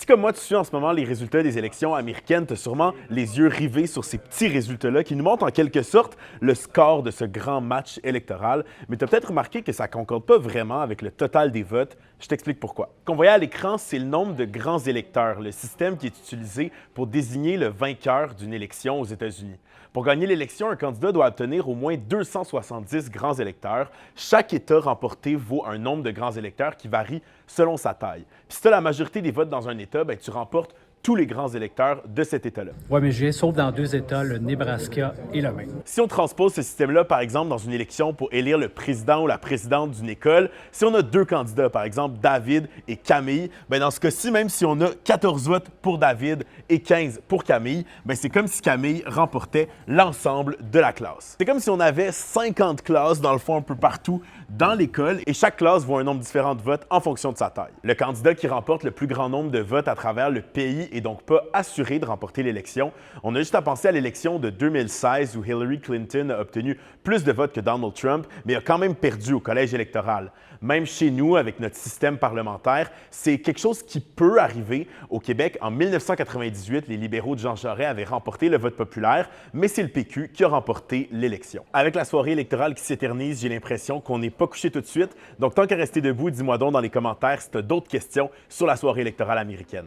comme moi, tu suis en ce moment les résultats des élections américaines, tu as sûrement les yeux rivés sur ces petits résultats-là qui nous montrent en quelque sorte le score de ce grand match électoral. Mais tu as peut-être remarqué que ça ne concorde pas vraiment avec le total des votes. Je t'explique pourquoi. Ce qu'on voyait à l'écran, c'est le nombre de grands électeurs, le système qui est utilisé pour désigner le vainqueur d'une élection aux États-Unis. Pour gagner l'élection, un candidat doit obtenir au moins 270 grands électeurs. Chaque État remporté vaut un nombre de grands électeurs qui varie selon sa taille. Puis si tu as la majorité des votes dans un État, ben, tu remportes tous les grands électeurs de cet État-là. Oui, mais je viens sauf dans deux États, le Nebraska et le Maine. Si on transpose ce système-là, par exemple, dans une élection pour élire le président ou la présidente d'une école, si on a deux candidats, par exemple David et Camille, bien dans ce cas-ci, même si on a 14 votes pour David et 15 pour Camille, bien c'est comme si Camille remportait l'ensemble de la classe. C'est comme si on avait 50 classes, dans le fond, un peu partout dans l'école, et chaque classe vaut un nombre différent de votes en fonction de sa taille. Le candidat qui remporte le plus grand nombre de votes à travers le pays est donc pas assuré de remporter l'élection. On a juste à penser à l'élection de 2016 où Hillary Clinton a obtenu plus de votes que Donald Trump, mais a quand même perdu au collège électoral. Même chez nous, avec notre système parlementaire, c'est quelque chose qui peut arriver. Au Québec, en 1998, les libéraux de Jean Charest avaient remporté le vote populaire, mais c'est le PQ qui a remporté l'élection. Avec la soirée électorale qui s'éternise, j'ai l'impression qu'on n'est pas couché tout de suite. Donc, tant qu'à rester debout, dis-moi donc dans les commentaires si tu as d'autres questions sur la soirée électorale américaine.